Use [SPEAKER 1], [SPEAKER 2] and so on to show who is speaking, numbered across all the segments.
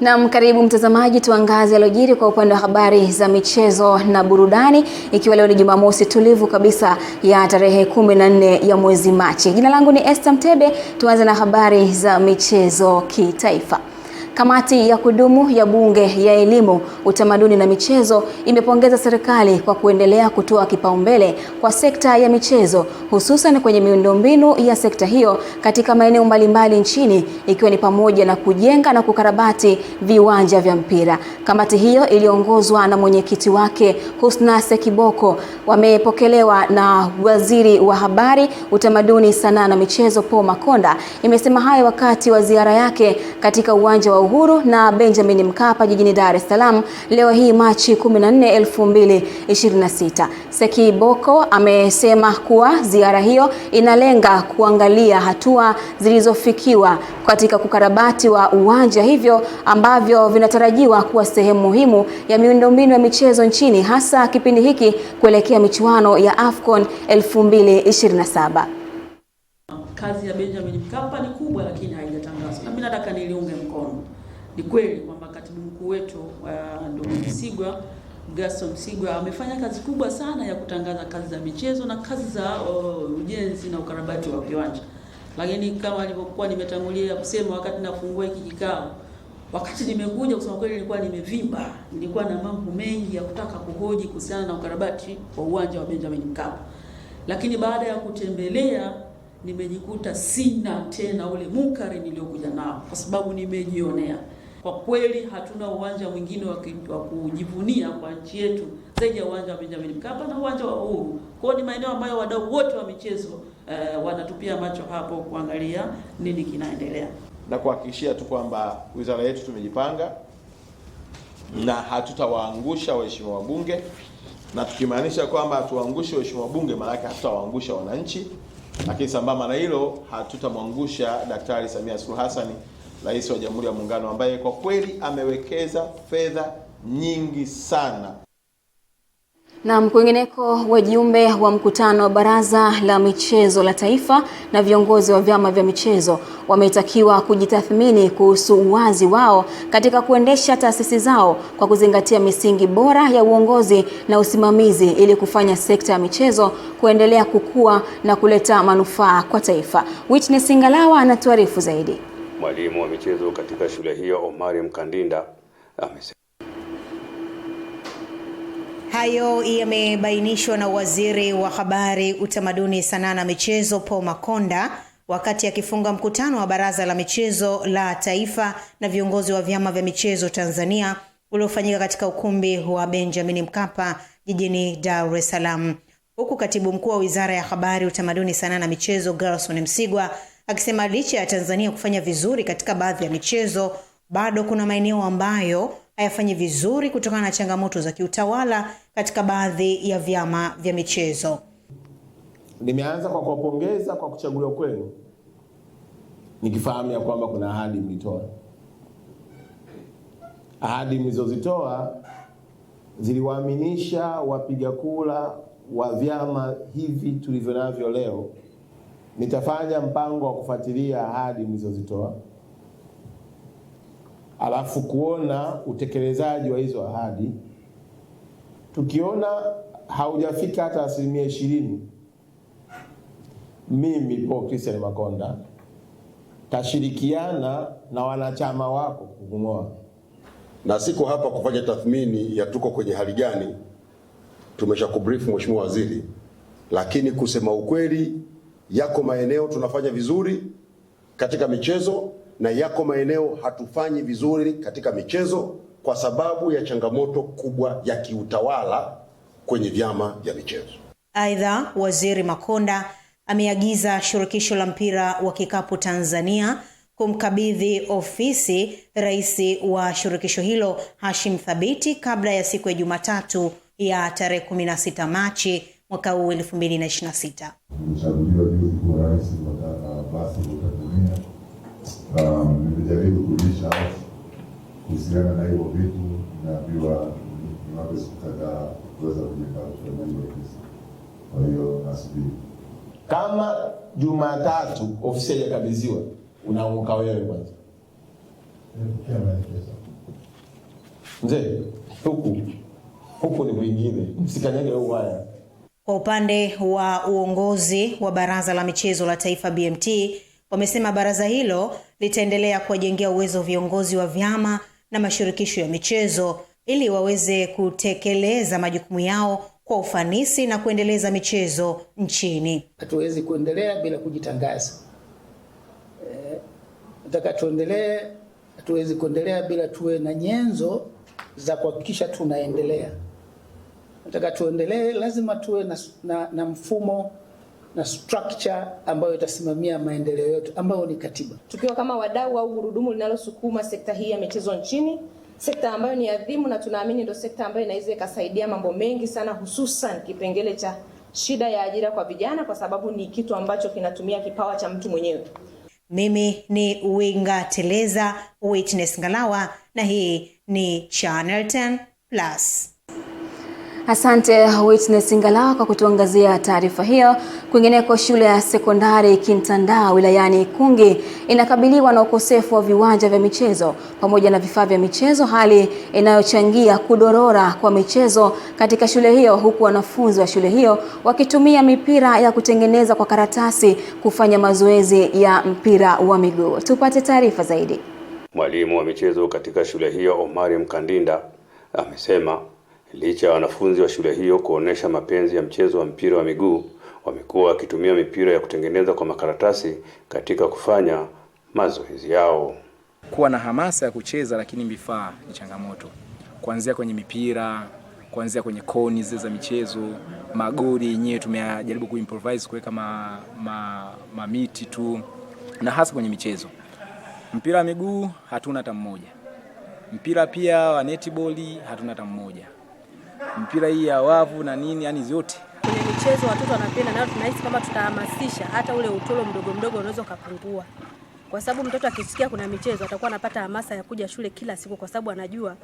[SPEAKER 1] Na karibu mtazamaji, tuangaze yaliyojiri kwa upande wa habari za michezo na burudani, ikiwa leo ni Jumamosi tulivu kabisa ya tarehe 14 ya mwezi Machi. Jina langu ni Esther Mtebe. Tuanze na habari za michezo kitaifa. Kamati ya kudumu ya Bunge ya Elimu, Utamaduni na Michezo imepongeza serikali kwa kuendelea kutoa kipaumbele kwa sekta ya michezo, hususan kwenye miundombinu ya sekta hiyo katika maeneo mbalimbali nchini, ikiwa ni pamoja na kujenga na kukarabati viwanja vya mpira. Kamati hiyo iliongozwa na mwenyekiti wake Husna Sekiboko wamepokelewa na Waziri wa Habari, Utamaduni, Sanaa na Michezo Paul Makonda. Imesema hayo wakati wa ziara yake katika uwanja wa Uhuru na Benjamin Mkapa jijini Dar es Salaam leo hii Machi 14, 2026. Sekiboko amesema kuwa ziara hiyo inalenga kuangalia hatua zilizofikiwa katika kukarabati wa uwanja hivyo ambavyo vinatarajiwa kuwa sehemu muhimu ya miundombinu ya michezo nchini, hasa kipindi hiki kuelekea michuano ya AFCON 2027.
[SPEAKER 2] Kazi ya Benjamin Mkapa ni kubwa lakini haijatangazwa. Na mimi nataka niliunge mkono. Ni kweli kwamba katibu mkuu wetu ndugu Gaston Msigwa amefanya kazi kubwa sana ya kutangaza kazi za michezo na kazi za ujenzi na ukarabati wa viwanja. Lakini kama alivyokuwa nimetangulia kusema wakati nafungua hiki kikao, wakati nimekuja kusema kweli nilikuwa nimevimba, nilikuwa na mambo mengi ya kutaka kuhoji kuhusiana na ukarabati wa uwanja wa Benjamin Mkapa. Lakini baada ya kutembelea nimejikuta sina tena ule munkari niliokuja nao, kwa sababu nimejionea. Kwa kweli hatuna uwanja mwingine wa kujivunia kwa nchi yetu zaidi ya uwanja wa Benjamin Mkapa na uwanja wa Uhuru. Kwa hiyo ni maeneo ambayo wadau wote wa michezo wanatupia macho hapo kuangalia nini kinaendelea.
[SPEAKER 3] Na kuhakikishia tu kwamba wizara yetu tumejipanga na hatutawaangusha waheshimiwa wabunge, na tukimaanisha kwamba hatuwaangushe waheshimiwa wabunge maana yake hatutawaangusha wananchi. Lakini sambamba na hilo hatutamwangusha Daktari Samia Suluhu Hassan, Rais wa Jamhuri ya Muungano, ambaye kwa kweli amewekeza fedha nyingi sana.
[SPEAKER 1] Na kwingineko, wajumbe wa mkutano wa Baraza la Michezo la Taifa na viongozi wa vyama vya michezo wametakiwa kujitathmini kuhusu uwazi wao katika kuendesha taasisi zao kwa kuzingatia misingi bora ya uongozi na usimamizi ili kufanya sekta ya michezo kuendelea kukua na kuleta manufaa kwa taifa. Witness Ngalawa anatuarifu zaidi.
[SPEAKER 4] Mwalimu wa michezo katika shule hiyo Omari Mkandinda amesema
[SPEAKER 5] hayo yamebainishwa na Waziri wa Habari, Utamaduni, Sanaa na Michezo Paul Makonda wakati akifunga mkutano wa Baraza la Michezo la Taifa na viongozi wa vyama vya michezo Tanzania uliofanyika katika ukumbi wa Benjamin Mkapa jijini Dar es Salaam. Huku Katibu Mkuu wa Wizara ya Habari, Utamaduni, Sanaa na Michezo Gaston Msigwa akisema licha ya Tanzania kufanya vizuri katika baadhi ya michezo, bado kuna maeneo ambayo hayafanyi vizuri kutokana na changamoto za kiutawala katika baadhi ya vyama vya michezo.
[SPEAKER 3] Nimeanza kwa kuwapongeza kwa kuchaguliwa kwenu, nikifahamu ya kwamba kuna ahadi mlitoa. Ahadi mlizozitoa ziliwaaminisha wapiga kura wa vyama hivi tulivyo navyo leo. Nitafanya mpango wa kufuatilia ahadi mlizozitoa, alafu kuona utekelezaji wa hizo ahadi. Tukiona haujafika hata 20%, mimi Paul Christian Makonda tashirikiana na wanachama wako kung'oa.
[SPEAKER 6] Na siko hapa kufanya tathmini ya tuko kwenye hali gani, tumeshakubrief Mheshimiwa Waziri, lakini kusema ukweli, yako maeneo tunafanya vizuri katika michezo na yako maeneo hatufanyi vizuri katika michezo kwa sababu ya changamoto kubwa ya kiutawala kwenye vyama vya michezo.
[SPEAKER 5] Aidha, Waziri Makonda ameagiza Shirikisho la Mpira wa Kikapu Tanzania kumkabidhi ofisi Rais wa shirikisho hilo Hashim Thabiti kabla ya siku ya Jumatatu ya tarehe 16 Machi mwaka huu 2026.
[SPEAKER 7] Mchaguliwa juzi kuwa rais wa basi wa Tanzania. Nimejaribu kulisha kuhusiana na hivyo vitu, naambiwa niwape siku kadhaa kuweza kujenga ushindani wa ofisi. Kwa hiyo asubiri.
[SPEAKER 3] Kama Jumatatu ofisi haijakabidhiwa, unaondoka wewe kwanza.
[SPEAKER 7] Kia maelekezo.
[SPEAKER 3] Mzee, huku ni kwingine. Msikanyage huko haya.
[SPEAKER 5] Kwa upande wa uongozi wa Baraza la Michezo la Taifa BMT, wamesema baraza hilo litaendelea kuwajengea uwezo viongozi wa vyama na mashirikisho ya michezo ili waweze kutekeleza majukumu yao kwa ufanisi na kuendeleza michezo nchini.
[SPEAKER 8] Hatuwezi kuendelea bila kujitangaza. Nataka tuendelee, hatuwezi kuendelea bila tuwe na nyenzo za kuhakikisha tunaendelea. Nataka tuendelee, lazima tuwe na mfumo na structure ambayo itasimamia maendeleo yetu ambayo ni katiba.
[SPEAKER 9] Tukiwa kama wadau au gurudumu linalosukuma sekta hii ya michezo nchini, sekta ambayo ni adhimu na tunaamini ndio sekta ambayo inaweza ikasaidia mambo mengi sana, hususan kipengele cha shida ya ajira kwa vijana, kwa sababu ni kitu ambacho kinatumia kipawa cha mtu mwenyewe.
[SPEAKER 5] Mimi ni Winga Teleza, Witness Ngalawa, na hii ni Channel 10 Plus.
[SPEAKER 1] Asante Witness Ngalawa kwa kutuangazia taarifa hiyo. Kwingineko, shule ya sekondari Kintandaa wilayani Ikungi inakabiliwa na ukosefu wa viwanja vya michezo pamoja na vifaa vya michezo, hali inayochangia kudorora kwa michezo katika shule hiyo, huku wanafunzi wa shule hiyo wakitumia mipira ya kutengeneza kwa karatasi kufanya mazoezi ya mpira wa miguu. Tupate taarifa zaidi.
[SPEAKER 4] Mwalimu wa michezo katika shule hiyo Omari Mkandinda amesema licha ya wanafunzi wa shule hiyo kuonesha mapenzi ya mchezo wa mpira wa miguu, wamekuwa wakitumia mipira ya kutengeneza kwa makaratasi katika kufanya mazoezi yao.
[SPEAKER 10] Kuwa na hamasa ya kucheza lakini vifaa ni changamoto. Kuanzia kwenye mipira, kuanzia kwenye koni za michezo, magoli yenyewe tumejaribu kuimprovise kuweka mamiti tu, na hasa kwenye michezo. Mpira wa miguu hatuna hata mmoja. Mpira pia wa netball hatuna hata mmoja. Mpira hii ya wavu na nini, yani zote.
[SPEAKER 11] Kwenye michezo watoto wanapenda, na tunahisi kama tutahamasisha hata ule utoro mdogo unaweza kupungua. Kwa sababu mtoto akisikia kuna michezo atakuwa anapata hamasa ya kuja shule kila siku, kwa sababu anajua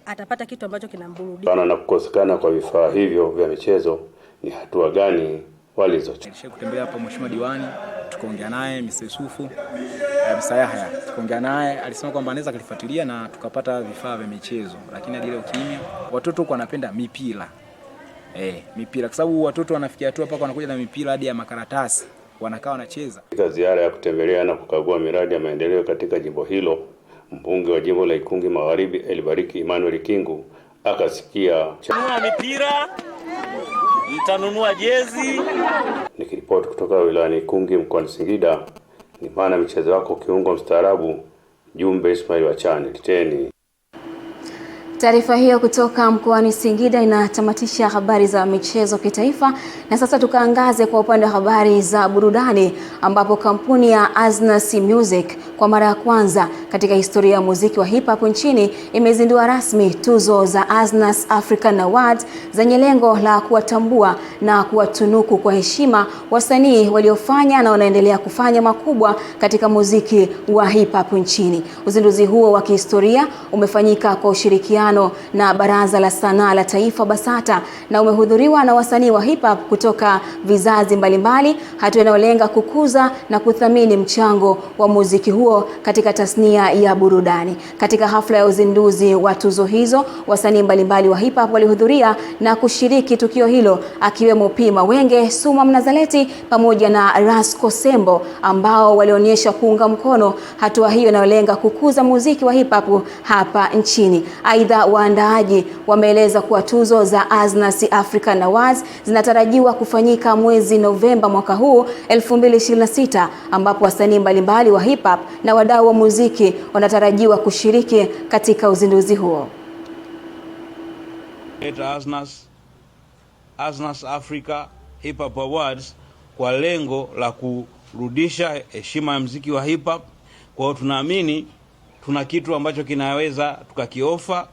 [SPEAKER 11] atapata kitu ambacho kinamburudisha.
[SPEAKER 4] Na kukosekana kwa vifaa hivyo vya michezo, ni hatua gani walizochukua?
[SPEAKER 10] Kutembea hapa Mheshimiwa Diwani, tukaongea naye Mr. Yusufu Msayahaya, tukaongea naye, alisema kwamba anaweza kulifuatilia na tukapata vifaa vya michezo, lakini hadi leo kimya. Watoto wanapenda mipira. Mipira, kwa sababu watoto wanafikia hatua paka wanakuja na mipira hadi ya makaratasi, wanakaa wanacheza. Katika ziara ya kutembelea na kukagua miradi ya maendeleo katika jimbo hilo, mbunge wa jimbo la Ikungi Magharibi Elibariki Emmanuel Kingu akasikia
[SPEAKER 12] nunua mipira, mtanunua jezi.
[SPEAKER 4] Nikiripoti kutoka wilayani Ikungi mkoani Singida, ni maana michezo wako kiungo mstaarabu Jumbe Ismail wa Channel 10.
[SPEAKER 1] Taarifa hiyo kutoka mkoani Singida inatamatisha habari za michezo kitaifa, na sasa tukaangaze kwa upande wa habari za burudani, ambapo kampuni ya Aznas Music kwa mara ya kwanza katika historia ya muziki wa hip hop nchini imezindua rasmi tuzo za Aznas African Awards zenye lengo la kuwatambua na kuwatunuku kwa heshima wasanii waliofanya na wanaendelea kufanya makubwa katika muziki wa hip hop nchini. Uzinduzi huo wa kihistoria umefanyika kwa ushirikiano na Baraza la Sanaa la Taifa BASATA na umehudhuriwa na wasanii wa hip hop kutoka vizazi mbalimbali, hatua inayolenga kukuza na kuthamini mchango wa muziki huo katika tasnia ya burudani. Katika hafla ya uzinduzi wa tuzo hizo, wasanii mbalimbali wa hip hop walihudhuria na kushiriki tukio hilo, akiwemo Pima Wenge, Suma Mnazaleti pamoja na Rasco Sembo, ambao walionyesha kuunga mkono hatua hiyo inayolenga kukuza muziki wa hip hop hapa nchini. Aidha, waandaaji wameeleza kuwa tuzo za Aznas African Awards zinatarajiwa kufanyika mwezi Novemba mwaka huu 2026, ambapo wasanii mbalimbali wa hip hop na wadau wa muziki wanatarajiwa kushiriki katika uzinduzi huo.
[SPEAKER 12] Aznas Africa Hip Hop Awards kwa lengo la kurudisha heshima ya muziki wa hip hop. Kwa hiyo tunaamini tuna kitu ambacho kinaweza tukakiofa.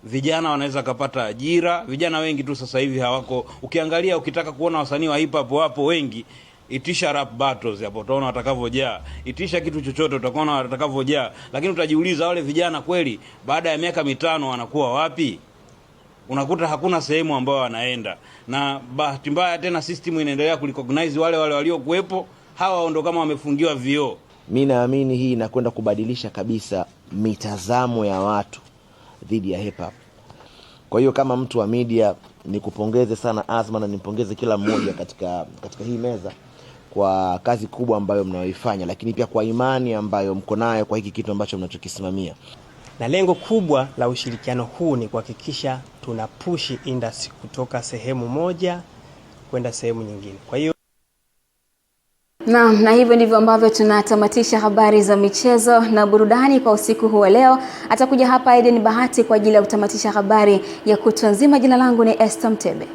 [SPEAKER 12] Vijana wanaweza kupata ajira. Vijana wengi tu sasa hivi hawako. Ukiangalia, ukitaka kuona wasanii wa hip hop wapo wengi, itisha rap battles hapo utaona watakavojaa. Itisha kitu chochote utaona watakavojaa. Lakini utajiuliza wale vijana kweli baada ya miaka 5 wanakuwa wapi? unakuta hakuna sehemu ambayo wanaenda, na bahati mbaya tena system inaendelea kurecognize wale waliokuwepo, hawa ndo kama wamefungiwa vioo.
[SPEAKER 13] Mimi naamini hii inakwenda kubadilisha kabisa mitazamo ya watu dhidi ya hip hop. Kwa hiyo kama mtu wa media, nikupongeze sana Azma na nimpongeze kila mmoja katika hii meza kwa kazi kubwa ambayo mnaoifanya, lakini pia kwa imani ambayo mko nayo kwa hiki kitu ambacho mnachokisimamia.
[SPEAKER 14] Na lengo kubwa la ushirikiano huu ni kuhakikisha tuna push industry kutoka sehemu moja kwenda sehemu nyingine. Kwa hiyo
[SPEAKER 1] na hivyo ndivyo ambavyo tunatamatisha habari za michezo na burudani kwa usiku huu wa leo. Atakuja hapa Eden Bahati kwa ajili ya kutamatisha habari ya kutwa nzima. Jina langu ni Esther Mtebe.